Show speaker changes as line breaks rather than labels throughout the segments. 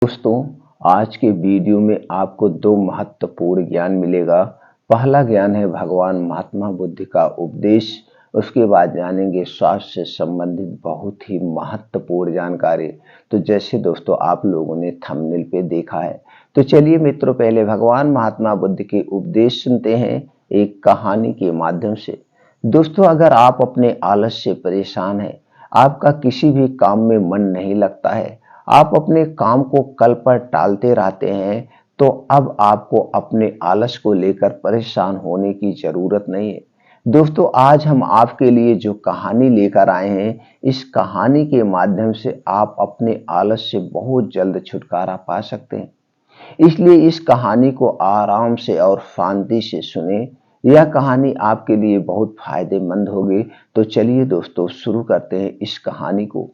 दोस्तों, आज के वीडियो में आपको दो महत्वपूर्ण ज्ञान मिलेगा। पहला ज्ञान है भगवान महात्मा बुद्ध का उपदेश। उसके बाद जानेंगे स्वास्थ्य से संबंधित बहुत ही महत्वपूर्ण जानकारी। तो जैसे दोस्तों आप लोगों ने थंबनेल पे देखा है, तो चलिए मित्रों पहले भगवान महात्मा बुद्ध के उपदेश सुनते हैं एक कहानी के माध्यम से। दोस्तों, अगर आप अपने आलस से परेशान हैं, आपका किसी भी काम में मन नहीं लगता है, आप अपने काम को कल पर टालते रहते हैं, तो अब आपको अपने आलस को लेकर परेशान होने की जरूरत नहीं है। दोस्तों, आज हम आपके लिए जो कहानी लेकर आए हैं, इस कहानी के माध्यम से आप अपने आलस से बहुत जल्द छुटकारा पा सकते हैं। इसलिए इस कहानी को आराम से और शांति से सुने। यह कहानी आपके लिए बहुत फायदेमंद होगी। तो चलिए दोस्तों शुरू करते हैं इस कहानी को।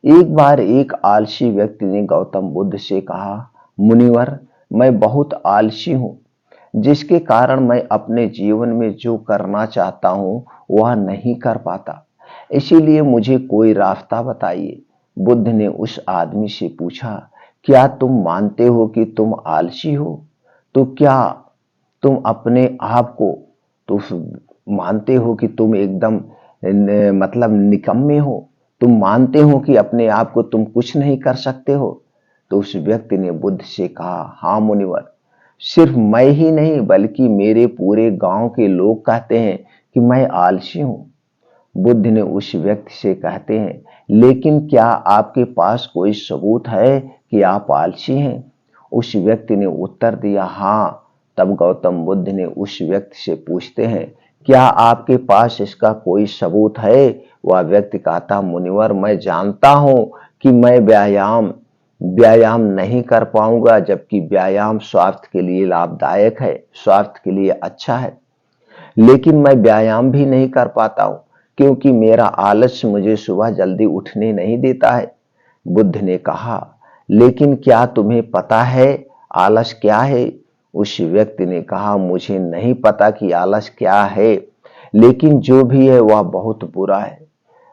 एक बार एक आलसी व्यक्ति ने गौतम बुद्ध से कहा, मुनिवर, मैं बहुत आलसी हूँ, जिसके कारण मैं अपने जीवन में जो करना चाहता हूँ वह नहीं कर पाता। इसीलिए मुझे कोई रास्ता बताइए। बुद्ध ने उस आदमी से पूछा, क्या तुम मानते हो कि तुम आलसी हो? तो क्या तुम अपने आप को तो मानते हो कि तुम एकदम मतलब निकम्मे हो? तुम मानते हो कि अपने आप को तुम कुछ नहीं कर सकते हो? तो उस व्यक्ति ने बुद्ध से कहा, हाँ मुनिवर, सिर्फ मैं ही नहीं बल्कि मेरे पूरे गांव के लोग कहते हैं कि मैं आलसी हूं। बुद्ध ने उस व्यक्ति से कहते हैं, लेकिन क्या आपके पास कोई सबूत है कि आप आलसी हैं? उस व्यक्ति ने उत्तर दिया, हाँ। तब गौतम बुद्ध ने उस व्यक्ति से पूछते हैं, क्या आपके पास इसका कोई सबूत है? वह व्यक्ति कहता, मुनिवर, मैं जानता हूं कि मैं व्यायाम नहीं कर पाऊंगा, जबकि व्यायाम स्वास्थ्य के लिए लाभदायक है, स्वास्थ्य के लिए अच्छा है, लेकिन मैं व्यायाम भी नहीं कर पाता हूं क्योंकि मेरा आलस मुझे सुबह जल्दी उठने नहीं देता है। बुद्ध ने कहा, लेकिन क्या तुम्हें पता है आलस क्या है? उस व्यक्ति ने कहा, मुझे नहीं पता कि आलस क्या है, लेकिन जो भी है वह बहुत बुरा है।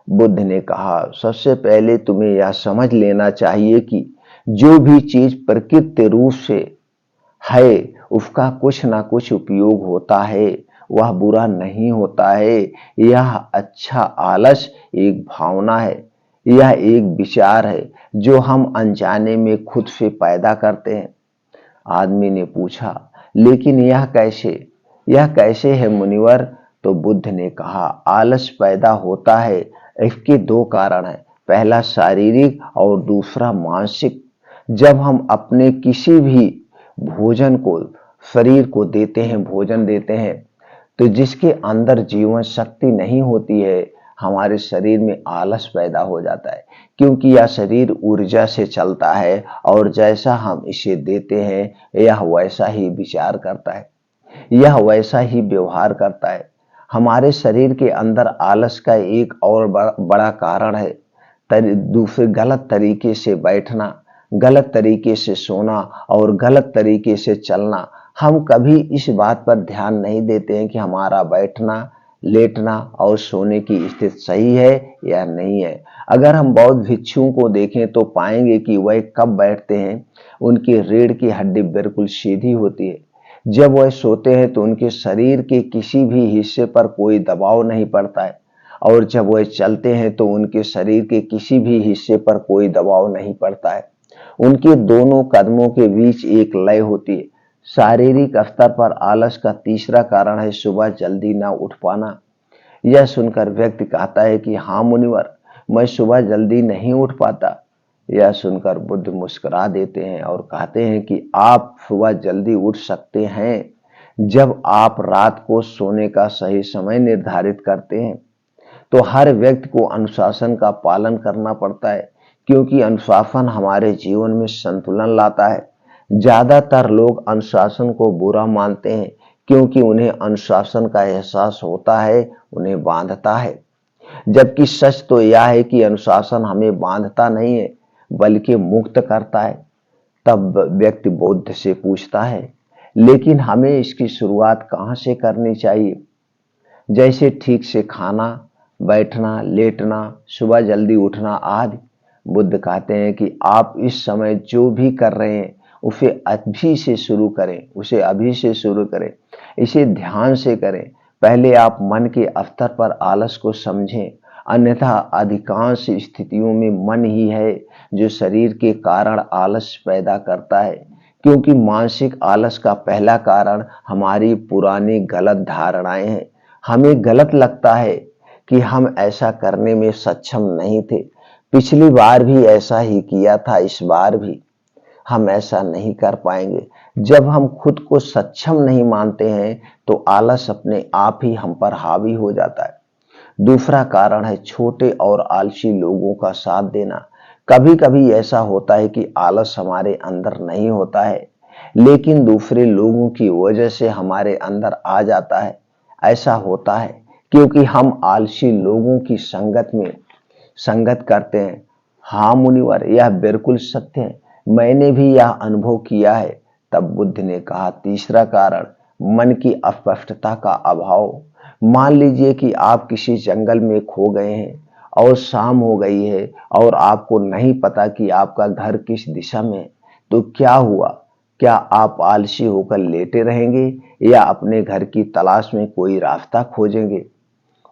बुद्ध ने कहा, सबसे पहले तुम्हें यह समझ लेना चाहिए कि जो भी चीज प्रकृति रूप से है उसका कुछ ना कुछ उपयोग होता है, वह बुरा नहीं होता है। यह अच्छा आलस एक भावना है, यह एक विचार है जो हम अनजाने में खुद से पैदा करते हैं। आदमी ने पूछा, लेकिन यह कैसे है मुनिवर? तो बुद्ध ने कहा, आलस पैदा होता है, इसके दो कारण हैं, पहला शारीरिक और दूसरा मानसिक। जब हम अपने किसी भी भोजन को शरीर को देते हैं, भोजन देते हैं, तो जिसके अंदर जीवन शक्ति नहीं होती है, हमारे शरीर में आलस पैदा हो जाता है, क्योंकि यह शरीर ऊर्जा से चलता है और जैसा हम इसे देते हैं यह वैसा ही विचार करता है, यह वैसा ही व्यवहार करता है। हमारे शरीर के अंदर आलस का एक और बड़ा कारण है दूसरे गलत तरीके से बैठना, गलत तरीके से सोना और गलत तरीके से चलना। हम कभी इस बात पर ध्यान नहीं देते हैं कि हमारा बैठना, लेटना और सोने की स्थिति सही है या नहीं है। अगर हम बौद्ध भिक्षुओं को देखें तो पाएंगे कि वह कब बैठते हैं, उनकी रीढ़ की हड्डी बिल्कुल सीधी होती है। जब वह सोते हैं तो उनके शरीर के किसी भी हिस्से पर कोई दबाव नहीं पड़ता है, और जब वह चलते हैं तो उनके शरीर के किसी भी हिस्से पर कोई दबाव नहीं पड़ता है। उनके दोनों कदमों के बीच एक लय होती है। शारीरिक स्तर पर आलस का तीसरा कारण है सुबह जल्दी ना उठ पाना। यह सुनकर व्यक्ति कहता है कि हाँ मुनिवर, मैं सुबह जल्दी नहीं उठ पाता। यह सुनकर बुद्ध मुस्कुरा देते हैं और कहते हैं कि आप सुबह जल्दी उठ सकते हैं जब आप रात को सोने का सही समय निर्धारित करते हैं। तो हर व्यक्ति को अनुशासन का पालन करना पड़ता है, क्योंकि अनुशासन हमारे जीवन में संतुलन लाता है। ज्यादातर लोग अनुशासन को बुरा मानते हैं, क्योंकि उन्हें अनुशासन का एहसास होता है, उन्हें बांधता है। जबकि सच तो यह है कि अनुशासन हमें बांधता नहीं है बल्कि मुक्त करता है। तब व्यक्ति बुद्ध से पूछता है, लेकिन हमें इसकी शुरुआत कहाँ से करनी चाहिए? जैसे ठीक से खाना, बैठना, लेटना, सुबह जल्दी उठना आदि। बुद्ध कहते हैं कि आप इस समय जो भी कर रहे हैं उसे अभी से शुरू करें, उसे अभी से शुरू करें, इसे ध्यान से करें। पहले आप मन के स्तर पर आलस को समझें, अन्यथा अधिकांश स्थितियों में मन ही है जो शरीर के कारण आलस पैदा करता है, क्योंकि मानसिक आलस का पहला कारण हमारी पुरानी गलत धारणाएं हैं। हमें गलत लगता है कि हम ऐसा करने में सक्षम नहीं थे, पिछली बार भी ऐसा ही किया था, इस बार भी हम ऐसा नहीं कर पाएंगे। जब हम खुद को सक्षम नहीं मानते हैं तो आलस अपने आप ही हम पर हावी हो जाता है। दूसरा कारण है छोटे और आलसी लोगों का साथ देना। कभी कभी ऐसा होता है कि आलस हमारे अंदर नहीं होता है, लेकिन दूसरे लोगों की वजह से हमारे अंदर आ जाता है। ऐसा होता है क्योंकि हम आलसी लोगों की संगत करते हैं। हाँ मुनिवर, यह बिल्कुल सत्य है, मैंने भी यह अनुभव किया है। तब बुद्ध ने कहा, तीसरा कारण मन की अस्पष्टता का अभाव। मान लीजिए कि आप किसी जंगल में खो गए हैं और शाम हो गई है और आपको नहीं पता कि आपका घर किस दिशा में है, तो क्या हुआ? क्या आप आलसी होकर लेटे रहेंगे या अपने घर की तलाश में कोई रास्ता खोजेंगे?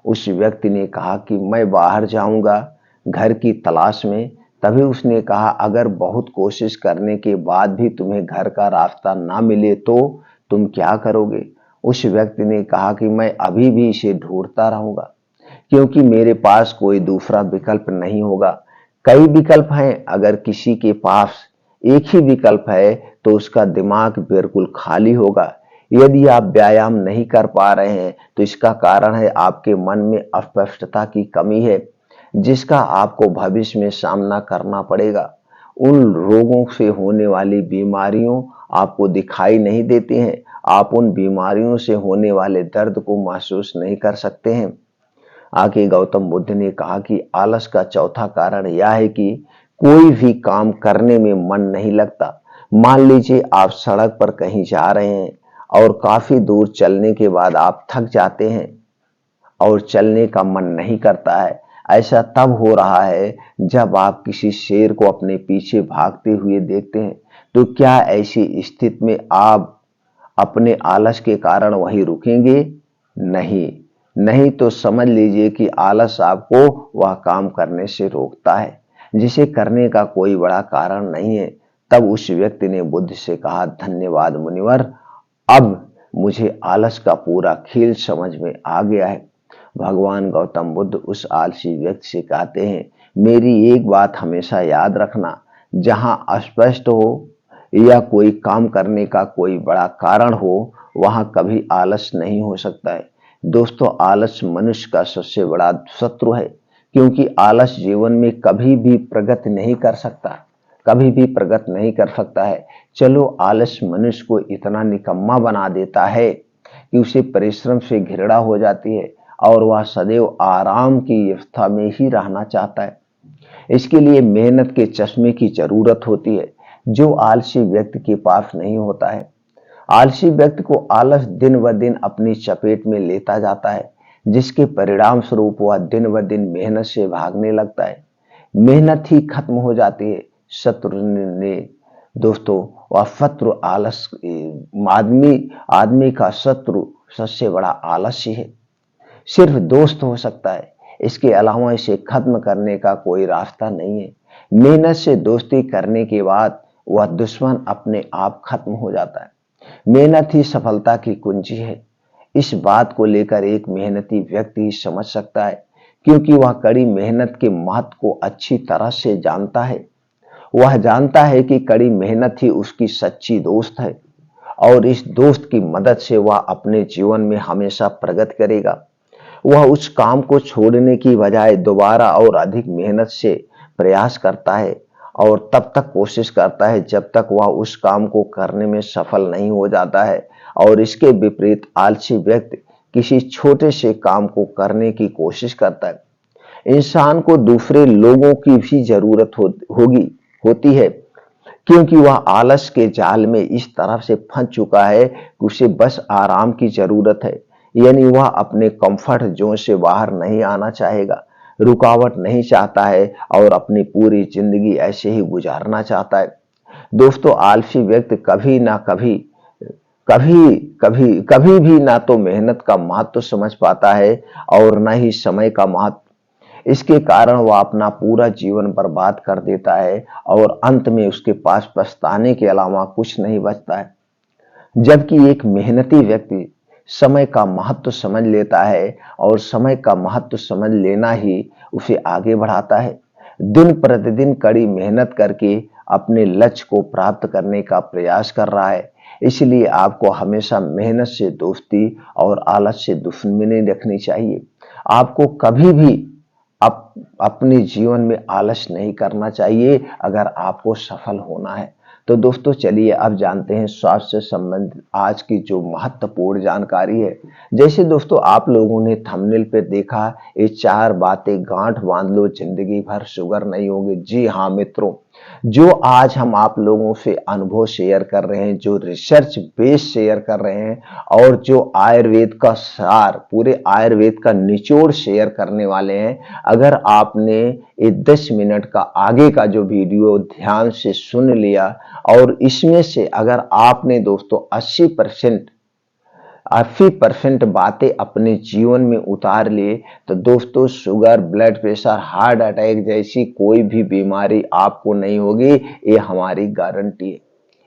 उस व्यक्ति ने कहा कि मैं बाहर जाऊंगा घर की तलाश में। तभी उसने कहा, अगर बहुत कोशिश करने के बाद भी तुम्हें घर का रास्ता ना मिले तो तुम क्या करोगे? उस व्यक्ति ने कहा कि मैं अभी भी इसे ढूंढता रहूंगा, क्योंकि मेरे पास कोई दूसरा विकल्प नहीं होगा। कई विकल्प हैं, अगर किसी के पास एक ही विकल्प है तो उसका दिमाग बिल्कुल खाली होगा। यदि आप व्यायाम नहीं कर पा रहे हैं तो इसका कारण है आपके मन में अस्पष्टता की कमी है, जिसका आपको भविष्य में सामना करना पड़ेगा। उन रोगों से होने वाली बीमारियों आपको दिखाई नहीं देती हैं, आप उन बीमारियों से होने वाले दर्द को महसूस नहीं कर सकते हैं। आगे गौतम बुद्ध ने कहा कि आलस का चौथा कारण यह है कि कोई भी काम करने में मन नहीं लगता। मान लीजिए आप सड़क पर कहीं जा रहे हैं और काफी दूर चलने के बाद आप थक जाते हैं और चलने का मन नहीं करता है। ऐसा तब हो रहा है जब आप किसी शेर को अपने पीछे भागते हुए देखते हैं। तो क्या ऐसी स्थिति में आप अपने आलस के कारण वहीं रुकेंगे? नहीं। नहीं तो समझ लीजिए कि आलस आपको वह काम करने से रोकता है जिसे करने का कोई बड़ा कारण नहीं है। तब उस व्यक्ति ने बुद्ध से कहा, धन्यवाद मुनिवर, अब मुझे आलस का पूरा खेल समझ में आ गया है। भगवान गौतम बुद्ध उस आलसी व्यक्ति से कहते हैं, मेरी एक बात हमेशा याद रखना, जहां अस्पष्ट हो या कोई काम करने का कोई बड़ा कारण हो, वहां कभी आलस नहीं हो सकता है। दोस्तों, आलस मनुष्य का सबसे बड़ा शत्रु है, क्योंकि आलस जीवन में कभी भी प्रगति नहीं कर सकता, कभी भी प्रगति नहीं कर सकता है। चलो, आलस मनुष्य को इतना निकम्मा बना देता है कि उसे परिश्रम से घृणा हो जाती है और वह सदैव आराम की अवस्था में ही रहना चाहता है। इसके लिए मेहनत के चश्मे की जरूरत होती है, जो आलसी व्यक्ति के पास नहीं होता है। आलसी व्यक्ति को आलस दिन ब दिन अपनी चपेट में लेता जाता है, जिसके परिणाम स्वरूप वह दिन ब दिन मेहनत से भागने लगता है। मेहनत ही खत्म हो जाती है। शत्रु ने दोस्तों, वह शत्रु आलस, आदमी का शत्रु सबसे बड़ा आलस्य है। सिर्फ दोस्त हो सकता है, इसके अलावा इसे खत्म करने का कोई रास्ता नहीं है। मेहनत से दोस्ती करने के बाद वह दुश्मन अपने आप खत्म हो जाता है। मेहनत ही सफलता की कुंजी है। इस बात को लेकर एक मेहनती व्यक्ति ही समझ सकता है, क्योंकि वह कड़ी मेहनत के महत्व को अच्छी तरह से जानता है। वह जानता है कि कड़ी मेहनत ही उसकी सच्ची दोस्त है और इस दोस्त की मदद से वह अपने जीवन में हमेशा प्रगति करेगा। वह उस काम को छोड़ने की बजाय दोबारा और अधिक मेहनत से प्रयास करता है और तब तक कोशिश करता है जब तक वह उस काम को करने में सफल नहीं हो जाता है। और इसके विपरीत आलसी व्यक्ति किसी छोटे से काम को करने की कोशिश करता है। इंसान को दूसरे लोगों की भी जरूरत होती है, क्योंकि वह आलस के जाल में इस तरह से फंस चुका है कि उसे बस आराम की जरूरत है, यानी वह अपने कंफर्ट जोन से बाहर नहीं आना चाहेगा। रुकावट नहीं चाहता है और अपनी पूरी जिंदगी ऐसे ही गुजारना चाहता है। दोस्तों, आलसी व्यक्ति कभी भी ना तो मेहनत का महत्व समझ पाता है और न ही समय का महत्व। इसके कारण वह अपना पूरा जीवन बर्बाद कर देता है और अंत में उसके पास पछताने के अलावा कुछ नहीं बचता है। जबकि एक मेहनती व्यक्ति समय का महत्व समझ लेता है और समय का महत्व समझ लेना ही उसे आगे बढ़ाता है। दिन प्रतिदिन कड़ी मेहनत करके अपने लक्ष्य को प्राप्त करने का प्रयास कर रहा है। इसलिए आपको हमेशा मेहनत से दोस्ती और आलस से दुश्मनी रखनी चाहिए। आपको कभी भी अपने जीवन में आलस नहीं करना चाहिए अगर आपको सफल होना है। तो दोस्तों, चलिए अब जानते हैं स्वास्थ्य से संबंधित आज की जो महत्वपूर्ण जानकारी है। जैसे दोस्तों, आप लोगों ने थंबनेल पे देखा, ये 4 बातें गांठ बांध लो, जिंदगी भर शुगर नहीं होगी। जी हाँ मित्रों, जो आज हम आप लोगों से अनुभव शेयर कर रहे हैं, जो रिसर्च बेस शेयर कर रहे हैं और जो आयुर्वेद का सार, पूरे आयुर्वेद का निचोड़ शेयर करने वाले हैं, अगर आपने ये 10 मिनट का आगे का जो वीडियो ध्यान से सुन लिया और इसमें से अगर आपने दोस्तों 80% बातें अपने जीवन में उतार लिए, तो दोस्तों sugar, blood pressure, heart attack जैसी कोई भी बीमारी आपको नहीं होगी। ये हमारी गारंटी है,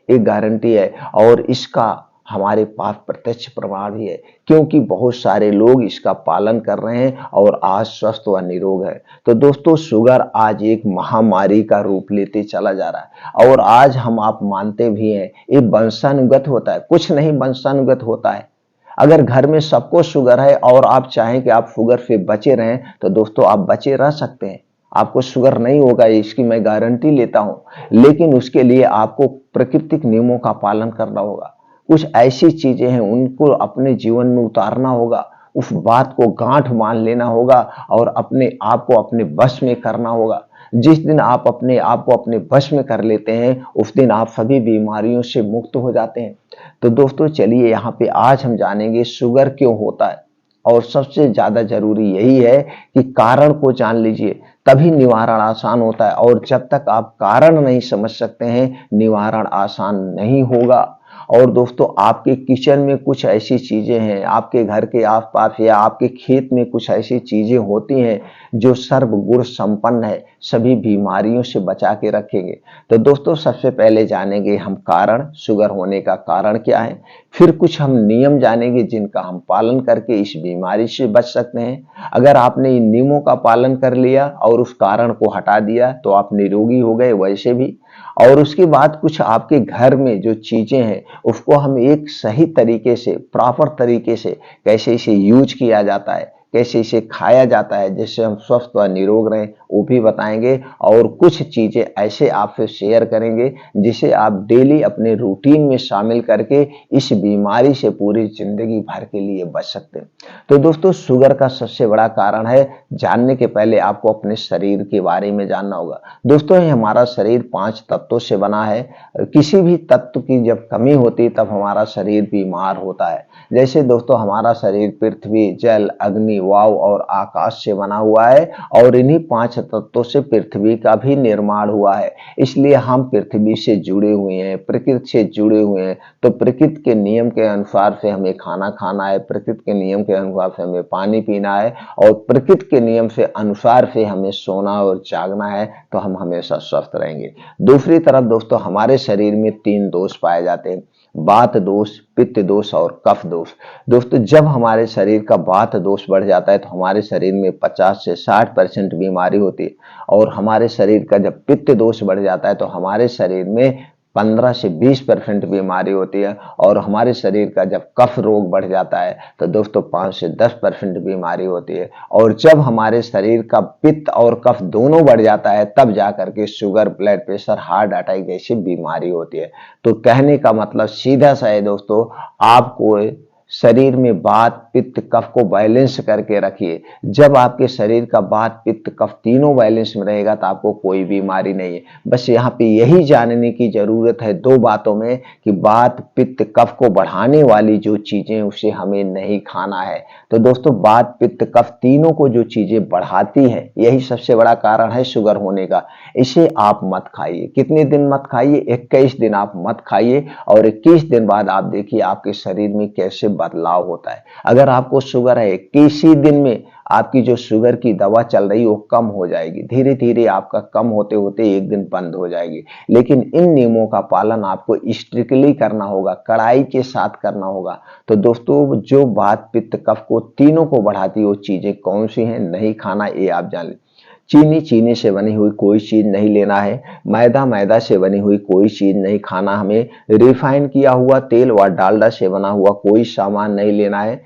ये गारंटी है और इसका हमारे पास प्रत्यक्ष प्रमाण भी है, क्योंकि बहुत सारे लोग इसका पालन कर रहे हैं और आज स्वस्थ व निरोग है। तो दोस्तों, शुगर आज एक महामारी का रूप लेते चला जा रहा है और आज हम आप मानते भी हैं ये वंशानुगत होता है, कुछ नहीं वंशानुगत होता है। अगर घर में सबको शुगर है और आप चाहें कि आप शुगर से बचे रहें, तो दोस्तों आप बचे रह सकते हैं, आपको शुगर नहीं होगा, इसकी मैं गारंटी लेता हूं। लेकिन उसके लिए आपको प्राकृतिक नियमों का पालन करना होगा। कुछ ऐसी चीजें हैं उनको अपने जीवन में उतारना होगा, उस बात को गांठ मान लेना होगा और अपने आप को अपने वश में करना होगा। जिस दिन आप अपने आप को अपने वश में कर लेते हैं, उस दिन आप सभी बीमारियों से मुक्त हो जाते हैं। तो दोस्तों, चलिए यहाँ पे आज हम जानेंगे शुगर क्यों होता है और सबसे ज्यादा जरूरी यही है कि कारण को जान लीजिए, तभी निवारण आसान होता है और जब तक आप कारण नहीं समझ सकते हैं, निवारण आसान नहीं होगा। और दोस्तों, आपके किचन में कुछ ऐसी चीजें हैं, आपके घर के आसपास या आपके खेत में कुछ ऐसी चीजें होती हैं जो सर्वगुण संपन्न है, सभी बीमारियों से बचा के रखेंगे। तो दोस्तों, सबसे पहले जानेंगे हम कारण, शुगर होने का कारण क्या है। फिर कुछ हम नियम जानेंगे जिनका हम पालन करके इस बीमारी से बच सकते हैं। अगर आपने इन नियमों का पालन कर लिया और उस कारण को हटा दिया तो आप निरोगी हो गए वैसे भी। और उसके बाद कुछ आपके घर में जो चीजें हैं उसको हम एक सही तरीके से, प्रॉपर तरीके से कैसे इसे यूज किया जाता है, कैसे इसे खाया जाता है जिससे हम स्वस्थ व निरोग रहें, वो भी बताएंगे। और कुछ चीजें ऐसे आपसे शेयर करेंगे जिसे आप डेली अपने रूटीन में शामिल करके इस बीमारी से पूरी जिंदगी भर के लिए बच सकते हैं। तो दोस्तों, शुगर का सबसे बड़ा कारण है, जानने के पहले आपको अपने शरीर के बारे में जानना होगा। दोस्तों, ये हमारा शरीर 5 तत्वों से बना है। किसी भी तत्व की जब कमी होती है तब हमारा शरीर बीमार होता है। जैसे दोस्तों, हमारा शरीर पृथ्वी, जल, अग्नि, वायु और आकाश से बना हुआ है और इन्हीं 5 तत्वों से पृथ्वी का भी निर्माण हुआ है। इसलिए हम पृथ्वी से जुड़े हुए हैं, प्रकृति से जुड़े हुए हैं। तो प्रकृति के नियम के अनुसार से हमें खाना खाना है, प्रकृति के नियम के अनुसार से हमें पानी पीना है और प्रकृति के नियम से अनुसार से हमें सोना और जागना है, तो हम हमेशा स्वस्थ रहेंगे। दूसरी तरफ दोस्तों, हमारे शरीर में 3 दोष पाए जाते हैं, वात दोष, पित्त दोष और कफ दोष। दोस्तों, जब हमारे शरीर का वात दोष बढ़ जाता है तो हमारे शरीर में 50 से 60% बीमारी होती है और हमारे शरीर का जब पित्त दोष बढ़ जाता है तो हमारे शरीर में 15 से 20% बीमारी होती है और हमारे शरीर का जब कफ रोग बढ़ जाता है तो दोस्तों 5 से 10% बीमारी होती है। और जब हमारे शरीर का पित्त और कफ दोनों बढ़ जाता है तब जाकर के sugar, blood pressure, heart attack जैसी बीमारी होती है। तो कहने का मतलब सीधा सा है दोस्तों, आपको शरीर में वात पित्त कफ को बैलेंस करके रखिए। जब आपके शरीर का वात पित्त कफ तीनों बैलेंस में रहेगा तो आपको कोई बीमारी नहीं है। बस यहाँ पे यही जानने की जरूरत है दो बातों में कि वात पित्त कफ को बढ़ाने वाली जो चीजें उसे हमें नहीं खाना है। तो दोस्तों वात पित्त कफ तीनों को जो चीजें बढ़ाती है यही सबसे बड़ा कारण है शुगर होने का। इसे आप मत खाइए। कितने दिन मत खाइए? 21 दिन आप मत खाइए और 21 दिन बाद आप देखिए आपके शरीर में कैसे बदलाव होता है। अगर आपको शुगर है 21 ही दिन में आपकी जो शुगर की दवा चल रही है वो कम हो जाएगी। धीरे धीरे आपका कम होते होते एक दिन बंद हो जाएगी। लेकिन इन नियमों का पालन आपको स्ट्रिक्टली करना होगा, कड़ाई के साथ करना होगा। तो दोस्तों जो वात पित्त कफ को तीनों को बढ़ाती वो चीजें कौन सी हैं, नहीं खाना ये आप जान लें। चीनी से बनी हुई कोई चीज नहीं लेना है। मैदा से बनी हुई कोई चीज नहीं खाना हमें। रिफाइन किया हुआ तेल व डालडा से बना हुआ कोई सामान नहीं लेना है।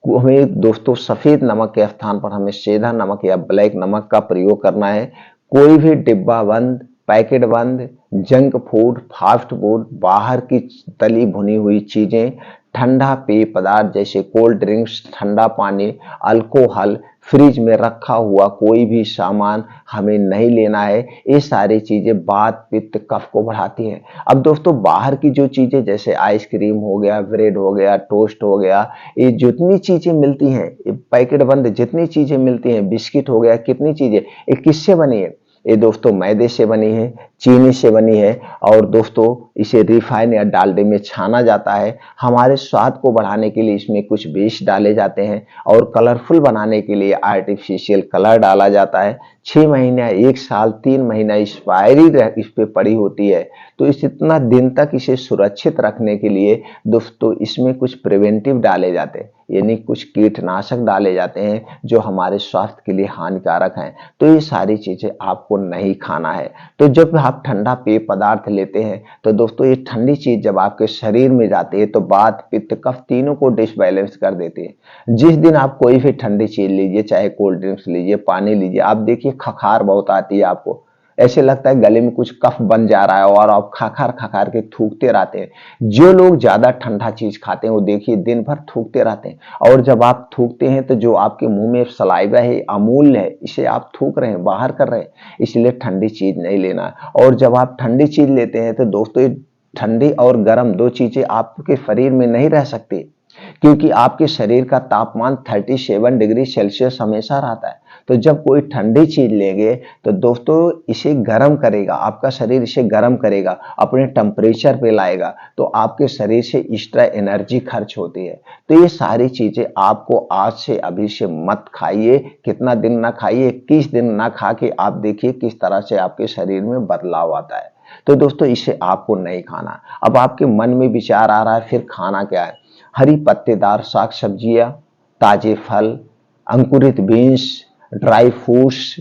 हमें दोस्तों सफेद नमक के स्थान पर हमें सेंधा नमक या ब्लैक नमक का प्रयोग करना है। कोई भी डिब्बा बंद, पैकेट बंद, जंक फूड, फास्ट फूड, बाहर की तली भुनी हुई चीजें, ठंडा पेय पदार्थ जैसे कोल्ड ड्रिंक्स, ठंडा पानी, अल्कोहल, फ्रिज में रखा हुआ कोई भी सामान हमें नहीं लेना है। ये सारी चीजें वात पित्त कफ को बढ़ाती हैं। अब दोस्तों बाहर की जो चीजें जैसे आइसक्रीम हो गया, ब्रेड हो गया, टोस्ट हो गया, ये जितनी चीजें मिलती हैं, पैकेट बंद जितनी चीजें मिलती हैं, बिस्किट हो गया, कितनी चीजें, ये किससे बनी है? ये दोस्तों मैदे से बनी है, चीनी से बनी है और दोस्तों इसे रिफाइन या डालडे में छाना जाता है। हमारे स्वाद को बढ़ाने के लिए इसमें कुछ बेस डाले जाते हैं और कलरफुल बनाने के लिए आर्टिफिशियल कलर डाला जाता है। 6 महीने, 1 साल, 3 महीना एक्सपायरी इस पे पड़ी होती है। तो इस इतना दिन तक इसे सुरक्षित रखने के लिए दोस्तों इसमें कुछ प्रिवेंटिव डाले जाते हैं, यानी कुछ कीटनाशक डाले जाते हैं जो हमारे स्वास्थ्य के लिए हानिकारक हैं। तो ये सारी चीजें आपको नहीं खाना है। तो जब आप ठंडा पेय पदार्थ लेते हैं तो दोस्तों ये ठंडी चीज जब आपके शरीर में जाती है तो वात पित्त कफ तीनों को डिसबैलेंस कर देती है। जिस दिन आप कोई भी ठंडी चीज लीजिए, चाहे कोल्ड ड्रिंक्स लीजिए, पानी लीजिए, आप देखिए खखार बहुत आती है आपको, ऐसे लगता है गले में कुछ कफ बन जा रहा है और आप खखार खखार के थूकते रहते हैं। जो लोग ज्यादा ठंडा चीज खाते हैं वो देखिए दिन भर थूकते रहते हैं और जब आप थूकते हैं तो जो आपके मुंह में सलाइवा है, अमूल्य है, इसे आप थूक रहे हैं, बाहर कर रहे हैं। इसलिए ठंडी चीज नहीं लेना। और जब आप ठंडी चीज लेते हैं तो दोस्तों ये ठंडी और गर्म दो चीजें आपके शरीर में नहीं रह सकती, क्योंकि आपके शरीर का तापमान 37 डिग्री सेल्सियस हमेशा रहता है। तो जब कोई ठंडी चीज लेंगे तो दोस्तों इसे गर्म करेगा, आपका शरीर इसे गर्म करेगा, अपने टेम्परेचर पे लाएगा, तो आपके शरीर से एक्स्ट्रा एनर्जी खर्च होती है। तो ये सारी चीजें आपको आज से अभी से मत खाइए। कितना दिन ना खाइए? 21 दिन ना खा के आप देखिए किस तरह से आपके शरीर में बदलाव आता है। तो दोस्तों इसे आपको नहीं खाना। अब आपके मन में विचार आ रहा है फिर खाना क्या है? हरी पत्तेदार साग सब्जियां, ताजे फल, अंकुरित बीन्स, ड्राई फ्रूट्स,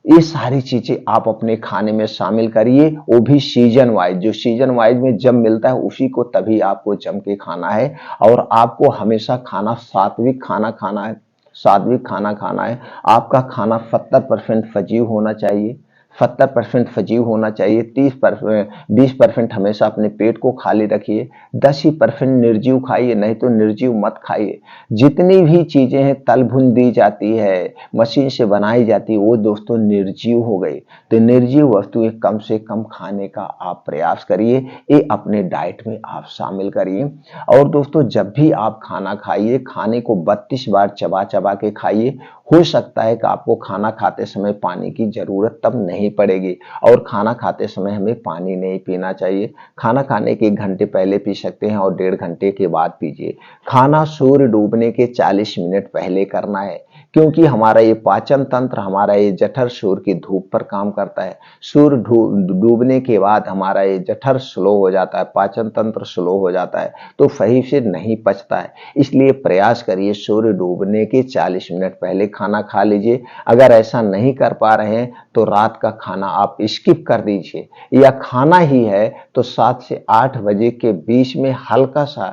ये सारी चीजें आप अपने खाने में शामिल करिए। वो भी सीजन वाइज, जो सीजन वाइज में जब मिलता है उसी को तभी आपको जम के खाना है। और आपको हमेशा खाना सात्विक खाना खाना है, सात्विक खाना खाना है। आपका खाना 70% फजीव होना चाहिए, 70% फजीव होना चाहिए। 30%, 20% हमेशा अपने पेट को खाली रखिए। 10 ही % निर्जीव खाइए, नहीं तो निर्जीव मत खाइए। जितनी भी चीजें हैं तल भुन दी जाती है, मशीन से बनाई जाती है, वो दोस्तों निर्जीव हो गई। तो निर्जीव वस्तुएं कम से कम खाने का आप प्रयास करिए, ये अपने डाइट में आप शामिल करिए। और दोस्तों जब भी आप खाना खाइए, खाने को 32 बार चबा चबा के खाइए। हो सकता है कि आपको खाना खाते समय पानी की जरूरत तब नहीं पड़ेगी, और खाना खाते समय हमें पानी नहीं पीना चाहिए। खाना खाने के 1 घंटे पहले पी सकते हैं और 1.5 घंटे के बाद पीजिए। खाना सूर्य डूबने के 40 मिनट पहले करना है, क्योंकि हमारा ये पाचन तंत्र, हमारा ये जठर सूर्य की धूप पर काम करता है। सूर्य डूबने के बाद हमारा ये जठर स्लो हो जाता है, पाचन तंत्र स्लो हो जाता है, तो सही से नहीं पचता है। इसलिए प्रयास करिए सूर्य डूबने के 40 मिनट पहले खाना खा लीजिए। अगर ऐसा नहीं कर पा रहे हैं तो रात का खाना आप स्किप कर दीजिए, या खाना ही है तो 7 से 8 बजे के बीच में हल्का सा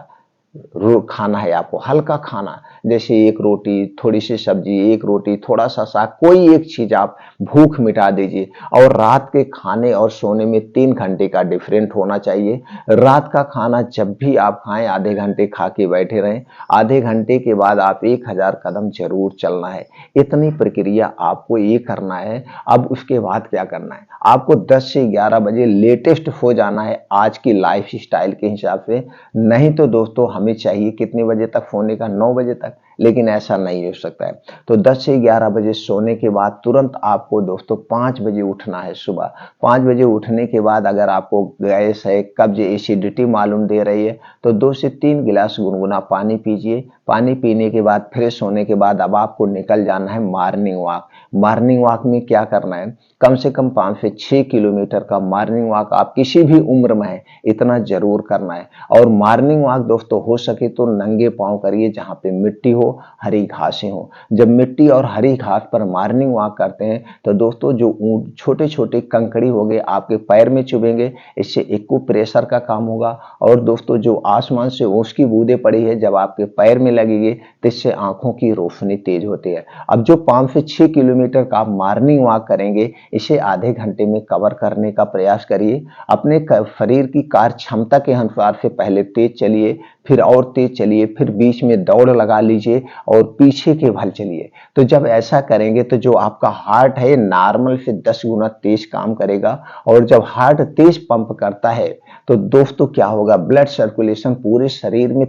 खाना है आपको, हल्का खाना, जैसे एक रोटी, थोड़ी सी सब्जी, एक रोटी, थोड़ा सा साग, कोई एक चीज आप भूख मिटा दीजिए। और रात के खाने और सोने में 3 घंटे का डिफरेंट होना चाहिए। रात का खाना जब भी आप खाएं आधे घंटे खा के बैठे रहें, आधे घंटे के बाद आप 1000 कदम जरूर चलना है। इतनी प्रक्रिया आपको ये करना है। अब उसके बाद क्या करना है, आपको 10 से 11 बजे लेटेस्ट हो जाना है आज की लाइफ स्टाइल के हिसाब से। नहीं तो दोस्तों हमें चाहिए कितने बजे तक सोने का, 9 बजे तक, लेकिन ऐसा नहीं हो सकता है। तो 10 से 11 बजे सोने के बाद तुरंत आपको दोस्तों 5 बजे उठना है सुबह। 5 बजे उठने के बाद अगर आपको गैस है, कब्ज, एसिडिटी मालूम दे रही है, तो 2 से 3 गिलास गुनगुना पानी पीजिए। पानी पीने के बाद फ्रेश होने के बाद अब आपको निकल जाना है मॉर्निंग वॉक। मॉर्निंग वॉक में क्या करना है, कम से कम 5 से 6 किलोमीटर का मॉर्निंग वॉक आप किसी भी उम्र में है इतना जरूर करना है। और मॉर्निंग वॉक दोस्तों हो सके तो नंगे पांव करिए, जहां पे मिट्टी हो, हरी घासें हो। जब मिट्टी और हरी घास पर मॉर्निंग वॉक करते हैं तो दोस्तों जो छोटे छोटे कंकड़ी हो गए आपके पैर में चुभेंगे, इससे एक्यूप्रेशर का काम होगा। और दोस्तों जो आसमान से ओस की बूंदें पड़ी है जब आपके पैर में लगेगी तो इससे आंखों की रोशनी तेज होती है। अब जो 5 से 6 किलोमीटर का आप मॉर्निंग वॉक करेंगे, इसे आधे घंटे में कवर करने का प्रयास करिए। अपने शरीर की कार्य क्षमता के अनुसार से पहले तेज चलिए, फिर और तेज चलिए, फिर बीच में दौड़ लगा लीजिए और पीछे के बल चलिए। तो जब ऐसा करेंगे तो जो आपका हार्ट है नॉर्मल से 10 गुना तेज काम करेगा। और जब हार्ट तेज पंप करता है तो दोस्तों क्या होगा, ब्लड सर्कुलेशन पूरे शरीर में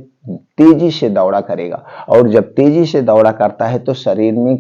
तेजी से दौड़ा करेगा। और जब तेजी से दौड़ा करता है तो शरीर में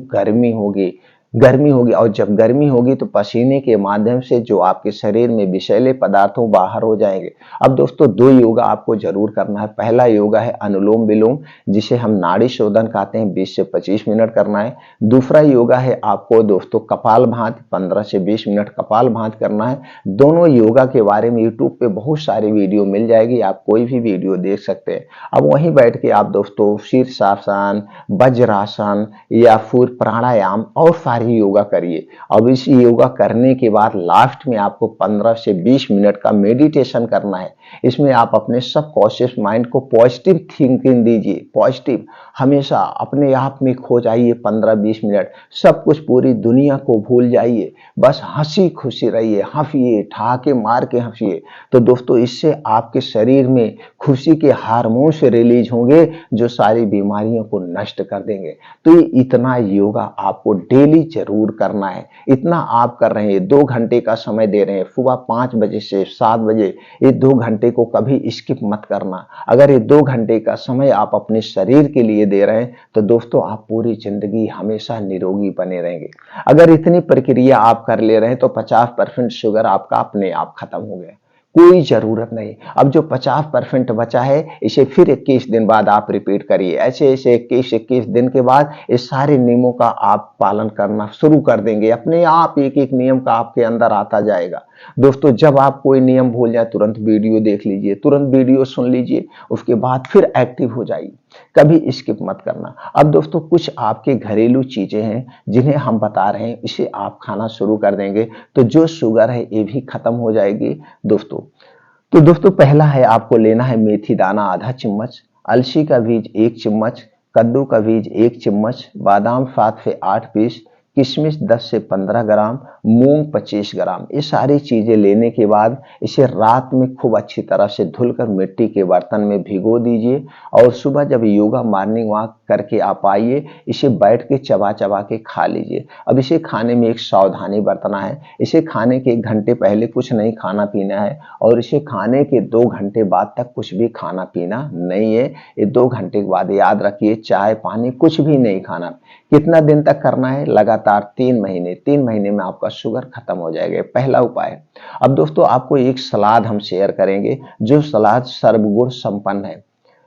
गर्मी होगी और जब गर्मी होगी तो पसीने के माध्यम से जो आपके शरीर में विषैले पदार्थों बाहर हो जाएंगे। अब दोस्तों 2 योगा आपको जरूर करना है। पहला योगा है अनुलोम विलोम, जिसे हम नाड़ी शोधन कहते हैं, 20 से 25 मिनट करना है। दूसरा योगा है आपको दोस्तों कपाल भाती, 15 से 20 मिनट कपाल भाती करना है। दोनों योगा के बारे में यूट्यूब पे बहुत सारी वीडियो मिल जाएगी, आप कोई भी वीडियो देख सकते हैं। अब वहीं बैठ के आप दोस्तों शीर्षासन, वज्रासन या फिर प्राणायाम और सारी योगा करिए। अब इस योगा करने के बाद लास्ट में आपको 15 से 20 मिनट का मेडिटेशन करना है। इसमें आप अपने सबकॉन्शियस माइंड को पॉजिटिव थिंकिंग दीजिए। पॉजिटिव हमेशा अपने आप में खो जाइए। 15-20 मिनट सब कुछ, पूरी दुनिया को भूल जाइए, बस हंसी खुशी रहिए, हंसिए, ठहाके मार के हंसिए। तो दोस्तों इससे आपके शरीर में खुशी के हार्मोन्स रिलीज होंगे जो सारी बीमारियों को नष्ट कर देंगे। तो ये इतना योगा आपको डेली जरूर करना है। इतना आप कर रहे हैं, 2 घंटे का समय दे रहे हैं, सुबह 5 बजे से 7 बजे, ये 2 घंटे को कभी स्किप मत करना। अगर ये 2 घंटे का समय आप अपने शरीर के लिए दे रहे हैं तो दोस्तों आप पूरी जिंदगी हमेशा निरोगी बने रहेंगे। अगर इतनी प्रक्रिया आप कर ले रहे हैं तो 50% शुगर आपका अपने आप खत्म हो गया, कोई जरूरत नहीं। अब जो 50% बचा है इसे फिर 21 दिन बाद आप रिपीट करिए। ऐसे ऐसे 21-21 दिन के बाद इस सारे नियमों का आप पालन करना शुरू कर देंगे। अपने आप एक एक नियम का आपके अंदर आता जाएगा। दोस्तों जब आप कोई नियम भूल जाए तुरंत वीडियो देख लीजिए, तुरंत वीडियो सुन लीजिए, उसके बाद फिर एक्टिव हो जाइए, कभी स्किप मत करना। अब दोस्तों कुछ आपके घरेलू चीजें हैं जिन्हें हम बता रहे हैं, इसे आप खाना शुरू कर देंगे तो जो शुगर है ये भी खत्म हो जाएगी दोस्तों। तो दोस्तों पहला है आपको लेना है मेथी दाना आधा चम्मच, अलसी का बीज 1 चम्मच, कद्दू का बीज 1 चम्मच, बादाम 7 से 8 पीस, किशमिश 10 से 15 ग्राम, मूंग 25 ग्राम। ये सारी चीजें लेने के बाद इसे रात में खूब अच्छी तरह से धुलकर मिट्टी के बर्तन में भिगो दीजिए। और सुबह जब योगा मॉर्निंग वॉक करके आप आइए, इसे बैठ के चबा चबा के खा लीजिए। अब इसे खाने में एक सावधानी बरतना है, इसे खाने के 1 घंटे पहले कुछ नहीं खाना पीना है और इसे खाने के 2 घंटे बाद तक कुछ भी खाना पीना नहीं है। ये 2 घंटे के बाद याद रखिए चाय पानी कुछ भी नहीं खाना। कितना दिन तक करना है, लगातार 3 महीने। 3 महीने में आपका शुगर खत्म हो जाएगा, पहला उपाय। अब दोस्तों आपको एक सलाद हम शेयर करेंगे जो सलाद सर्वगुण संपन्न है।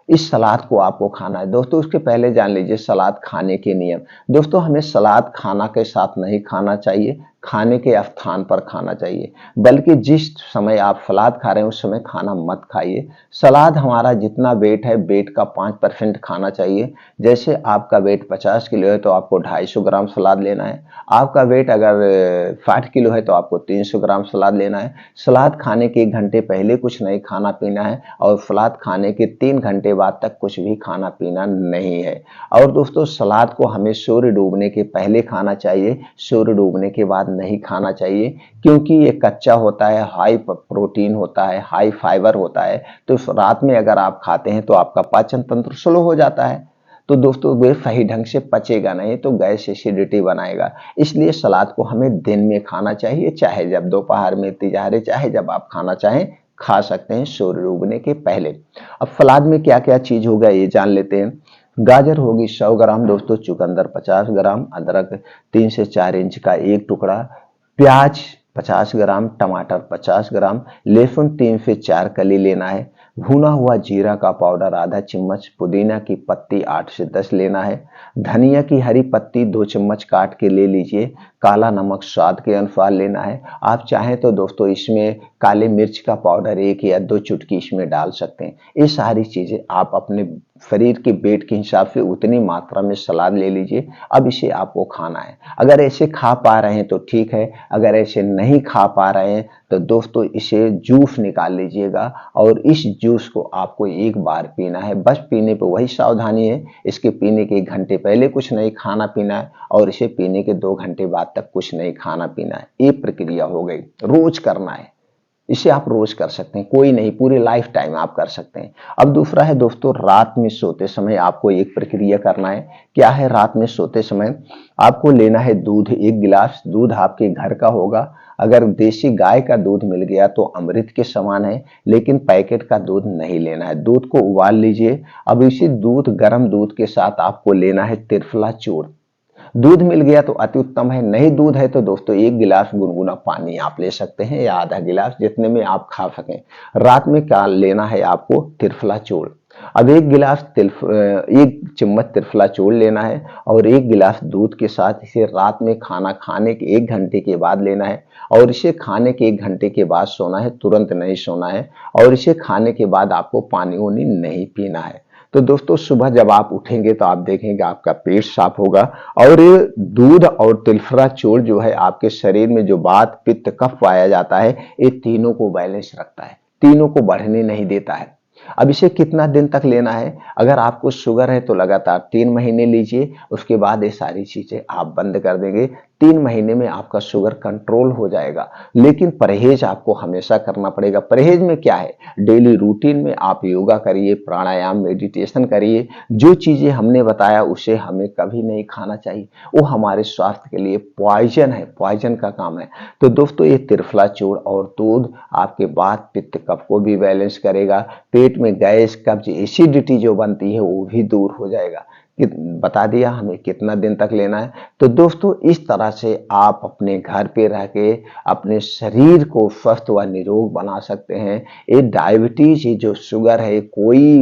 इस सलाद को आपको खाना है दोस्तों। उसके पहले जान लीजिए सलाद खाने के नियम। दोस्तों हमें सलाद खाना के साथ नहीं खाना चाहिए, खाने के स्थान पर खाना चाहिए, बल्कि जिस समय आप सलाद खा रहे हैं उस समय खाना मत खाइए। सलाद हमारा जितना वेट है, वेट का 5% खाना चाहिए। जैसे आपका वेट 50 किलो है तो आपको 250 ग्राम सलाद लेना है। आपका वेट अगर 60 किलो है तो आपको 300 ग्राम सलाद लेना है। सलाद खाने के 1 घंटे पहले कुछ नहीं खाना पीना है और सलाद खाने के 3 घंटे बाद तक कुछ भी खाना पीना नहीं है। और दोस्तों, सलाद को हमें सूर्य डूबने के पहले खाना चाहिए, सूर्य डूबने के बाद नहीं खाना चाहिए, क्योंकि ये कच्चा होता है, हाई प्रोटीन होता है, हाई फाइबर होता है। तो रात में अगर आप खाते हैं तो आपका पाचन तंत्र स्लो हो जाता है, तो दोस्तों वे सही ढंग से पचेगा नहीं, तो गैस एसिडिटी बनाएगा। इसलिए सलाद को हमें दिन में खाना चाहिए, चाहे जब दोपहर में, तिजहरे, चाहे जब आप खाना चाहें खा सकते हैं सूर्य डूबने के पहले। अब सलाद में क्या क्या चीज होगा ये जान लेते हैं। गाजर होगी 100 ग्राम दोस्तों, चुकंदर 50 ग्राम, अदरक 3 से 4 इंच का एक टुकड़ा, प्याज 50 ग्राम, टमाटर 50 ग्राम, लहसुन 3 से 4 कली लेना है, भुना हुआ जीरा का पाउडर आधा चम्मच, पुदीना की पत्ती 8 से 10 लेना है, धनिया की हरी पत्ती 2 चम्मच काट के ले लीजिए, काला नमक स्वाद के अनुसार लेना है। आप चाहें तो दोस्तों इसमें काले मिर्च का पाउडर 1 या 2 चुटकी इसमें डाल सकते हैं। ये सारी चीजें आप अपने शरीर के वेट के हिसाब से उतनी मात्रा में सलाद ले लीजिए। अब इसे आपको खाना है। अगर ऐसे खा पा रहे हैं तो ठीक है, अगर ऐसे नहीं खा पा रहे हैं तो दोस्तों इसे जूस निकाल लीजिएगा और इस जूस को आपको एक बार पीना है। बस पीने पे वही सावधानी है, इसके पीने के 1 घंटे पहले कुछ नहीं खाना पीना है और इसे पीने के 2 घंटे बाद तक कुछ नहीं खाना पीना है। ये प्रक्रिया हो गई, रोज करना है। इसे आप रोज कर सकते हैं, कोई नहीं, पूरी लाइफ टाइम आप कर सकते हैं। अब दूसरा है दोस्तों, रात में सोते समय आपको एक प्रक्रिया करना है। क्या है? रात में सोते समय आपको लेना है दूध, 1 गिलास। दूध आपके घर का होगा, अगर देसी गाय का दूध मिल गया तो अमृत के समान है, लेकिन पैकेट का दूध नहीं लेना है। दूध को उबाल लीजिए। अब इसी दूध, गर्म दूध के साथ आपको लेना है त्रिफला चूर्ण। दूध मिल गया तो अति उत्तम है, नहीं दूध है तो दोस्तों 1 गिलास गुनगुना पानी आप ले सकते हैं या आधा गिलास, जितने में आप खा सकें। रात में क्या लेना है आपको? त्रिफला चूर्ण। अब 1 चम्मच त्रिफला चूर्ण लेना है और 1 गिलास दूध के साथ इसे रात में खाना खाने के 1 घंटे के बाद लेना है और इसे खाने के 1 घंटे के बाद सोना है, तुरंत नहीं सोना है। और इसे खाने के बाद आपको पानी वानी नहीं पीना है। तो दोस्तों सुबह जब आप उठेंगे तो आप देखेंगे आपका पेट साफ होगा और ये दूध और त्रिफला चूर्ण जो है आपके शरीर में जो वात, पित्त, कफ पाया जाता है, ये तीनों को बैलेंस रखता है, तीनों को बढ़ने नहीं देता है। अब इसे कितना दिन तक लेना है? अगर आपको शुगर है तो लगातार 3 महीने लीजिए, उसके बाद ये सारी चीजें आप बंद कर देंगे। 3 महीने में आपका शुगर कंट्रोल हो जाएगा। लेकिन परहेज आपको हमेशा करना पड़ेगा। परहेज में क्या है? डेली रूटीन में आप योगा करिए, प्राणायाम, मेडिटेशन करिए। जो चीजें हमने बताया उसे हमें कभी नहीं खाना चाहिए, वो हमारे स्वास्थ्य के लिए पॉइजन है, पॉइजन का काम है। तो दोस्तों ये त्रिफला चूर्ण और दूध आपके वात, पित्त, कफ को भी बैलेंस करेगा। पेट में गैस, कब्ज, एसिडिटी जो बनती है वो भी दूर हो जाएगा। बता दिया हमें कितना दिन तक लेना है। तो दोस्तों इस तरह से आप अपने घर पे रह के अपने शरीर को स्वस्थ व निरोग बना सकते हैं। ये डायबिटीज, ये जो शुगर है, कोई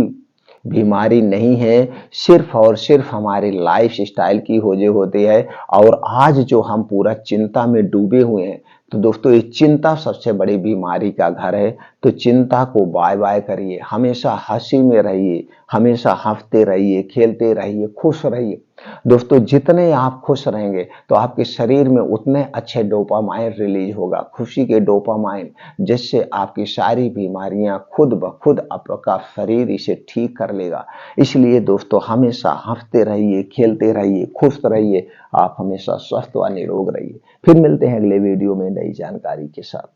बीमारी नहीं है, सिर्फ और सिर्फ हमारे लाइफ स्टाइल की वजह होती है। और आज जो हम पूरा चिंता में डूबे हुए हैं, तो दोस्तों ये चिंता सबसे बड़ी बीमारी का घर है। तो चिंता को बाय बाय करिए, हमेशा हंसी में रहिए, हमेशा हंसते रहिए, खेलते रहिए, खुश रहिए। दोस्तों जितने आप खुश रहेंगे तो आपके शरीर में उतने अच्छे डोपामाइन रिलीज होगा, खुशी के डोपामाइन, जिससे आपकी सारी बीमारियां खुद ब खुद आपका शरीर इसे ठीक कर लेगा। इसलिए दोस्तों हमेशा हंसते रहिए, खेलते रहिए, खुश रहिए, आप हमेशा स्वस्थ व निरोग रहिए। फिर मिलते हैं अगले वीडियो में नई जानकारी के साथ।